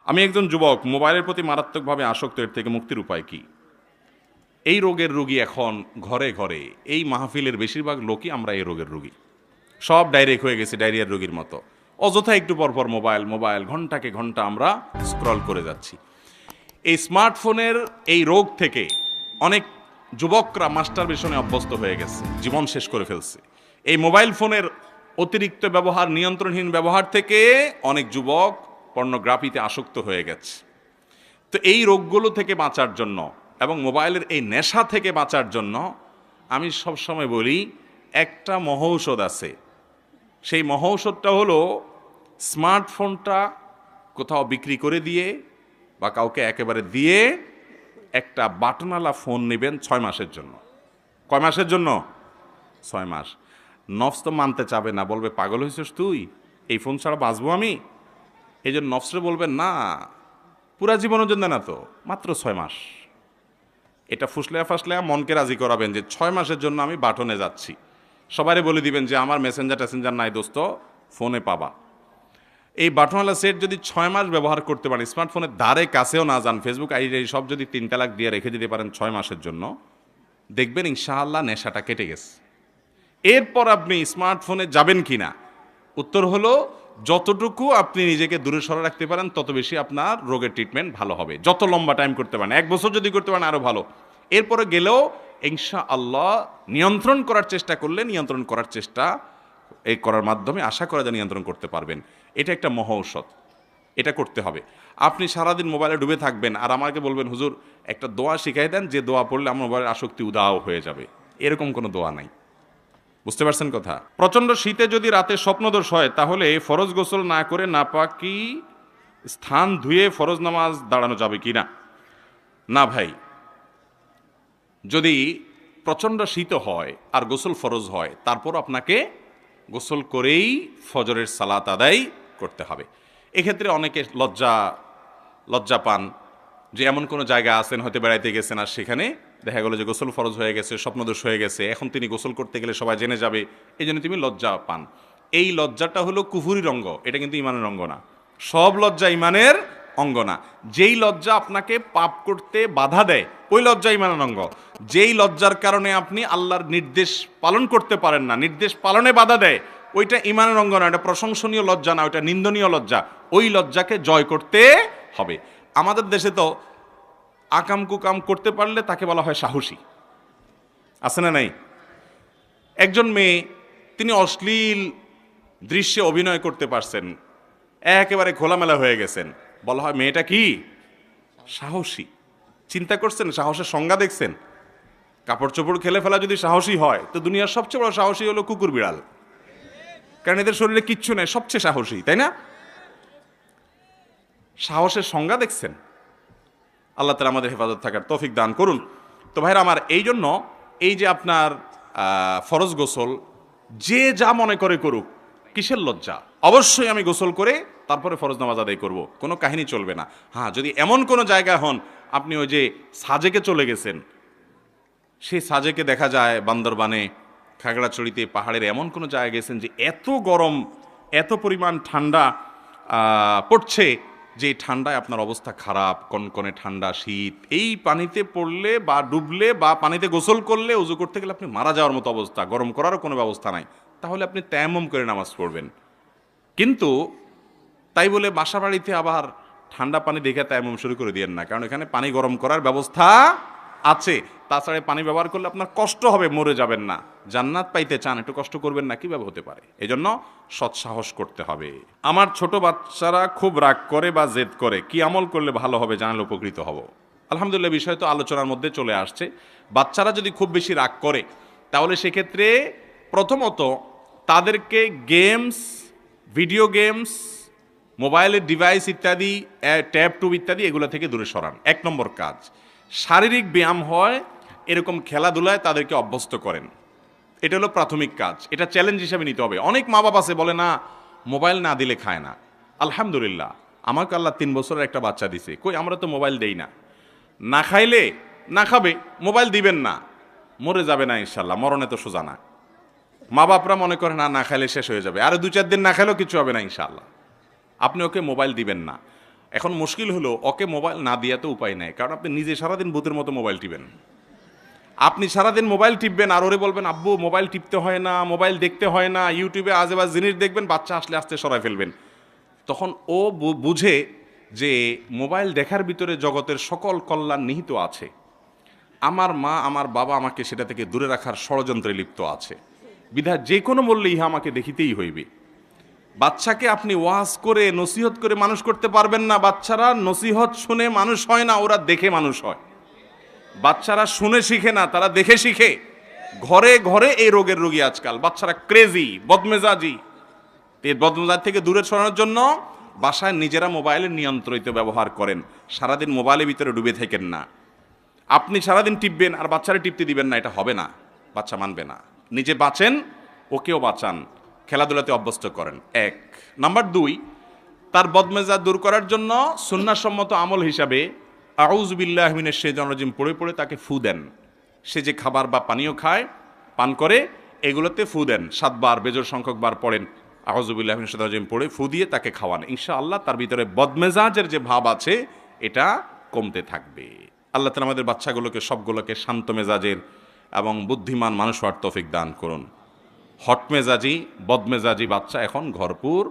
আমি একজন যুবক, মোবাইলের প্রতি মারাত্মকভাবে আসক্ত, এর থেকে মুক্তির উপায় কি? এই রোগের রোগী এখন ঘরে ঘরে। এই মাহফিলের বেশিরভাগ লোকই আমরা এই রোগের রোগী। সব ডাইরেক্ট হয়ে গেছে ডায়রিয়ার রোগীর মতো। অযথা একটু পরপর মোবাইল মোবাইল ঘন্টাকে ঘন্টা আমরা স্ক্রল করে যাচ্ছি। এই স্মার্টফোনের এই রোগ থেকে অনেক যুবকরা মাস্টারবেশনে অভ্যস্ত হয়ে গেছে, জীবন শেষ করে ফেলছে। এই মোবাইল ফোনের অতিরিক্ত ব্যবহার, নিয়ন্ত্রণহীন ব্যবহার থেকে অনেক যুবক পর্নোগ্রাফিতে আসক্ত হয়ে গেছে। তো এই রোগগুলো থেকে বাঁচার জন্য এবং মোবাইলের এই নেশা থেকে বাঁচার জন্য আমি সবসময় বলি, একটা মহৌষধ আছে। সেই মহৌষধটা হলো স্মার্টফোনটা কোথাও বিক্রি করে দিয়ে বা কাউকে একেবারে দিয়ে একটা বাটনওয়ালা ফোন নেবেন 6 মাসের জন্য। কয় মাসের জন্য? 6 মাস। নফস তো মানতে চাবে না, বলবে পাগল হয়েছিস তুই, এই ফোন ছাড়া বাঁচবো আমি? এই জন্য নফসরে বলবেন না, পুরা জীবনের জন্য না, তো মাত্র 6 মাস। এটা ফুসলেয়া ফাসলেয়া মনকে রাজি করাবেন যে 6 মাসের জন্য আমি বাটনে যাচ্ছি। সবারে বলে দিবেন যে আমার মেসেঞ্জার টেসেঞ্জার নাই দোস্ত, ফোনে পাবা। এই বাটনওয়ালা সেট যদি 6 মাস ব্যবহার করতে পারেন, স্মার্টফোনের ধারে কাছেও না যান, ফেসবুক আইডি সব যদি 3 তালাক দিয়ে রেখে দিতে পারেন 6 মাসের জন্য, দেখবেন ইনশাআল্লাহ নেশাটা কেটে গেছে। এরপর আপনি স্মার্টফোনে যাবেন কি না? উত্তর হলো, যতটুকু আপনি নিজেকে দূরে সরে রাখতে পারেন তত বেশি আপনার রোগের ট্রিটমেন্ট ভালো হবে। যত লম্বা টাইম করতে পারেন, 1 বছর যদি করতে পারেন আরও ভালো। এরপরে গেলেও ইনশাআল্লাহ নিয়ন্ত্রণ করার চেষ্টা করলে, নিয়ন্ত্রণ করার চেষ্টা এই করার মাধ্যমে আশা করা যায় নিয়ন্ত্রণ করতে পারবেন। এটা একটা মহৌষধ, এটা করতে হবে। আপনি সারাদিন মোবাইলে ডুবে থাকবেন আর আমাকে বলবেন হুজুর একটা দোয়া শিখাই দেন, যে দোয়া পড়লে আমার মোবাইলের আসক্তি উদাও হয়ে যাবে। এরকম কোনো দোয়া নাই। বুঝতে পারছেন কথা? প্রচণ্ড শীতে যদি রাতে স্বপ্নদোষ হয়, তাহলে ফরজ গোসল না করে নাপাকি স্থান ধুয়ে ফরজ নামাজ দাঁড়ানো যাবে কি না? না ভাই, যদি প্রচণ্ড শীত হয় আর গোসল ফরজ হয়, তারপর আপনাকে গোসল করেই ফজরের সালাত আদায় করতে হবে। এক্ষেত্রে অনেকে লজ্জা পান যে এমন কোনো জায়গা আছেন, হয়তো বেড়াইতে গেছেন আর সেখানে দেখা গেলো যে গোসল ফরজ হয়ে গেছে, স্বপ্নদোষ হয়ে গেছে, এখন তিনি গোসল করতে গেলে সবাই জেনে যাবে, এই জন্য তুমি লজ্জা পান। এই লজ্জাটা হলো কুফুরির অঙ্গ, এটা কিন্তু ইমানের অঙ্গ না। সব লজ্জা ইমানের অঙ্গ না। যেই লজ্জা আপনাকে পাপ করতে বাধা দেয়, ওই লজ্জা ইমানের অঙ্গ। যেই লজ্জার কারণে আপনি আল্লাহর নির্দেশ পালন করতে পারেন না, নির্দেশ পালনে বাধা দেয়, ওইটা ইমানের অঙ্গ না, ওটা প্রশংসনীয় লজ্জা না, ওইটা নিন্দনীয় লজ্জা। ওই লজ্জাকে জয় করতে হবে। আমাদের দেশে তো আকাম কুকাম করতে পারলে তাকে বলা হয় সাহসী, আছে না নাই? একজন মেয়ে, তিনি অশ্লীল দৃশ্যে অভিনয় করতে পারছেন, একেবারে খোলামেলা হয়ে গেছেন, বলা হয় মেয়েটা কি সাহসী। চিন্তা করছেন? সাহসের সংজ্ঞা দেখছেন? কাপড় চোপড় খেলে ফেলা যদি সাহসী হয়, তো দুনিয়ার সবচেয়ে বড় সাহসী হলো কুকুর বিড়াল, কারণ এদের শরীরে কিচ্ছু নেই, সবচেয়ে সাহসী, তাই না? সাহসের সংজ্ঞা দেখছেন? আল্লাহ তাআলা আমাদের হেফাজত থাকার তৌফিক দান করুন। তো ভাইরা আমার, এই জন্য এই যে আপনার ফরজ গোসল যে যা মনে করে করুক, কিসের লজ্জা? অবশ্যই আমি গোসল করে তারপরে ফরজ নামাজ আদায় করব, কোনো কাহিনী চলবে না। হ্যাঁ, যদি এমন কোনো জায়গা হন, আপনি ওই যে সাজেকে চলে গেছেন, সেই সাজেকে দেখা যায় বান্দরবানে, খাগড়াছড়িতে, পাহাড়ের এমন কোনো জায়গায় গেছেন যে এত গরম, এত পরিমাণ ঠান্ডা পড়ছে, যে ঠান্ডায় আপনার অবস্থা খারাপ, কনকনে ঠান্ডা শীত, এই পানিতে পড়লে বা ডুবলে বা পানিতে গোসল করলে, উজু করতে গেলে আপনি মারা যাওয়ার মতো অবস্থা, গরম করারও কোনো ব্যবস্থা নাই। তাহলে আপনি তায়াম্মুম করে নামাজ পড়বেন। কিন্তু তাই বলে বাসা বাড়িতে আবার ঠান্ডা পানি দেখে তায়াম্মুম শুরু করে দিয়েন না, কারণ এখানে পানি গরম করার ব্যবস্থা আছে। তাছাড়া পানি ব্যবহার করলে আপনার কষ্ট হবে, মরে যাবেন না। জান্নাত পাইতে চান, একটু কষ্ট করবেন না, কিভাবে হতে পারে? এজন্য সৎসাহস করতে হবে। আমার ছোট বাচ্চারা খুব রাগ করে বা জেদ করে, কি আমল করলে ভালো হবে, জানালে উপকৃত হব। আলহামদুলিল্লাহ, বিষয় তো আলোচনার মধ্যে চলে আসছে। বাচ্চারা যদি খুব বেশি রাগ করে, তাহলে সেক্ষেত্রে প্রথমত তাদেরকে গেমস, ভিডিও গেমস, মোবাইলের ডিভাইস ইত্যাদি, ট্যাব টুব ইত্যাদি এগুলো থেকে দূরে সরান। 1 নম্বর কাজ। শারীরিক ব্যায়াম হয় এরকম খেলাধুলায় তাদেরকে অভ্যস্ত করেন, এটা হলো প্রাথমিক কাজ। এটা চ্যালেঞ্জ হিসেবে নিতে হবে। অনেক মা বাবা আছে বলে না, মোবাইল না দিলে খায় না। আলহামদুলিল্লাহ, আমাকে আল্লাহ 3 বছরের একটা বাচ্চা দিছে, কই আমরা তো মোবাইল দেই না। না খাইলে না খাবে, মোবাইল দিবেন না, মরে যাবে না ইনশাল্লাহ, মরণে তো সোজা না। মা বাপরা মনে করে না, না খাইলে শেষ হয়ে যাবে, আরো 2-4 দিন না খাইলেও কিছু হবে না ইনশাল্লাহ। আপনি ওকে মোবাইল দিবেন না। এখন মুশকিল হলো ওকে মোবাইল না দিয়া তো উপায় নাই, কারণ আপনি নিজে সারাদিন ভূতের মতো মোবাইল টিপেন। আপনি সারাদিন মোবাইল টিপবেন আর ওরে বলবেন আব্বু মোবাইল টিপতে হয় না, মোবাইল দেখতে হয় না, ইউটিউবে আজেবাজ জিনিস দেখবেন, বাচ্চা আসলে আস্তে সরাই ফেলবেন। তখন ও বুঝে যে মোবাইল দেখার ভিতরে জগতের সকল কল্যাণ নিহিত আছে, আমার মা আমার বাবা আমাকে সেটা থেকে দূরে রাখার ষড়যন্ত্রে লিপ্ত আছে, বিধায় যে কোনো মূল্যে ইহা আমাকে দেখিতেই হইবে। বাচ্চাকে আপনি ওয়াজ করে নসিহত করে মানুষ করতে পারবেন না। বাচ্চারা নসিহত শুনে মানুষ হয় না, ওরা দেখে মানুষ হয়। বাচ্চারা শুনে শিখে না, তারা দেখে শিখে। ঘরে ঘরে এই রোগের রোগী আজকাল। বাচ্চারা ক্রেজি, বদমেজাজি। এই বদমেজাজ থেকে দূরে সরানোর জন্য বাসায় নিজেরা মোবাইলের নিয়ন্ত্রিত ব্যবহার করেন। সারাদিন মোবাইলের ভিতরে ডুবে থাকেন না। আপনি সারাদিন টিপবেন আর বাচ্চারা টিপতে দিবেন না, এটা হবে না, বাচ্চা মানবে না। নিজে বাঁচেন, ওকেও বাঁচান, খেলাধুলাতে অভ্যস্ত করেন। 1 নাম্বার 2, তার বদমেজাজ দূর করার জন্য সুন্নাহসম্মত আমল হিসাবে আউযু বিল্লাহি মিনাশ শাইতানির রাজিম পড়ে পড়ে তাকে ফু দেন। সে যে খাবার বা পানীয় খায়, পান করে, এগুলোতে ফু দেন 7 বার, বেজোড় সংখ্যক বার পড়েন আউযু বিল্লাহি মিনাশ শাইতানির রাজিম পড়ে ফু দিয়ে তাকে খাওয়ান। ইনশাআল্লাহ তার ভিতরে বদমেজাজের যে ভাব আছে এটা কমতে থাকবে। আল্লাহ তাআলা আমাদের বাচ্চাগুলোকে সবগুলোকে শান্ত মেজাজের এবং বুদ্ধিমান মানুষ হওয়ার তৌফিক দান করুন। হটমেজাজি বদমেজাজি বাচ্চা এখন ভরপুর,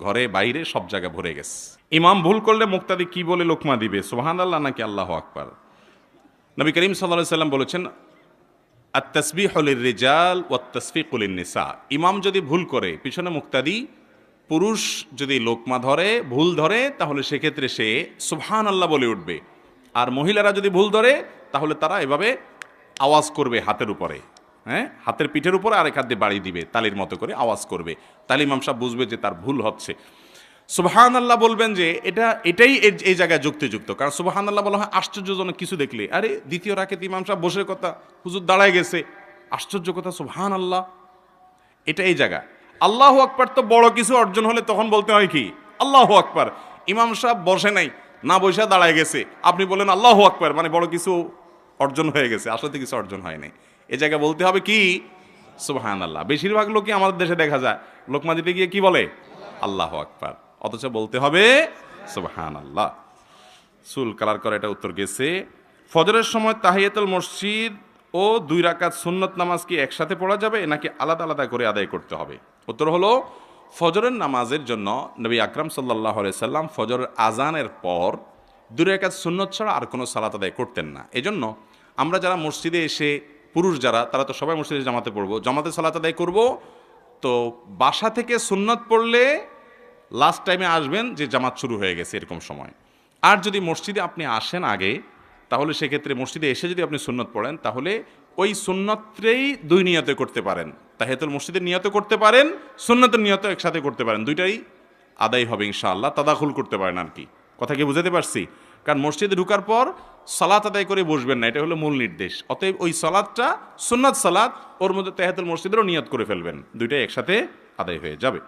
ঘরে বাইরে সব জায়গায় ভরে গেছে। ইমাম ভুল করলে মুক্তাদি কি বলে লোকমা দিবে, সুবহানাল্লাহ নাকি আল্লাহু আকবার? নবী করিম সাল্লাল্লাহু আলাইহি সাল্লাম বলেছেন আত-তাসবিহু লির-রিজাল ওয়াত-তাসফিকু লিন-নিসা। ইমাম যদি ভুল করে, পিছনে মুক্তাদি পুরুষ যদি লোকমা ধরে, ভুল ধরে, তাহলে সেক্ষেত্রে সে সুবহানাল্লাহ বলে উঠবে। আর মহিলারা যদি ভুল ধরে তাহলে তারা এভাবে আওয়াজ করবে হাতের উপরে, হ্যাঁ, হাতের পিঠের উপরে আরেক হাত দিয়ে বাড়ি দিবে, তালির মতো করে আওয়াজ করবে। তাহলে ইমাম সাহেব বুঝবে যে তার ভুল হচ্ছে। সুবহানাল্লাহ বলবেন যে এটাই এই জায়গায় যুক্তিযুক্ত, কারণ সুবহানাল্লাহ বলা হয় আশ্চর্যজনক কিছু দেখলে। আরে দ্বিতীয় রাকাতে ইমাম সাহেব বসে কথা, হুজুর দাঁড়ায় গেছে, আশ্চর্য কথা, সুবহানাল্লাহ, এটা এই জায়গা। আল্লাহু আকবার তো বড় কিছু অর্জন হলে তখন বলতে হয় কি আল্লাহু আকবার। ইমাম সাহেব বসে নাই, না বসে দাঁড়ায় গেছে, আপনি বলেন আল্লাহু আকবার, মানে বড় কিছু অর্জন হয়ে গেছে, আসলে কিছু অর্জন হয় নাই। এ জায়গায় বলতে হবে কি সুবহানাল্লাহ। বেশিরভাগ লোকই আমাদের দেশে দেখা যায় লোকমা দিতে গিয়ে কি বলে আল্লাহু আকবার, অথচ বলতে হবে সুবহানাল্লাহ। চুল কালার করে এটা উত্তর গেছে। ফজরের সময় তাহিয়াতুল মসজিদ ও 2 রাকাত সুন্নত নামাজ কি একসাথে পড়া যাবে নাকি আলাদা আলাদা করে আদায় করতে হবে? উত্তর হলো ফজরের নামাজের জন্য নবী আকরাম সাল্লাল্লাহু আলাইহি সাল্লাম ফজরের আজানের পর 2 রাকাত সুন্নত ছাড়া আর কোনো সালাত আদায় করতেন না। এজন্য আমরা যারা মসজিদে এসে, পুরুষ যারা, তারা তো সবাই মসজিদে জামাতে পড়বো, জামাতে সালাত আদায় করব, তো বাসা থেকে সুন্নত পড়লে লাস্ট টাইমে আসবেন যে জামাত শুরু হয়ে গেছে এরকম সময়। আর যদি মসজিদে আপনি আসেন আগে, তাহলে সেক্ষেত্রে মসজিদে এসে যদি আপনি সুন্নত পড়েন, তাহলে ওই সুন্নতটাই 2 নিয়তে করতে পারেন। তাহিয়াতুল মসজিদের নিয়ত করতে পারেন, সুন্নতের নিয়ত একসাথে করতে পারেন, দুইটাই আদায় হবে ইনশাআল্লাহ। তাদাখুল করতে পারেন আর কি। কথা কি বুঝাতে পারছি? কারণ মসজিদে ঢুকার পর সালাত আদায় করে বসবেন না, এটা হলো মূল নির্দেশ। অতএব ওই সালাতটা সুন্নাত সালাত, ওর মধ্যে তাহিয়াতুল মসজিদেরও নিয়ত করে ফেলবেন, দুইটাই একসাথে আদায় হয়ে যাবে।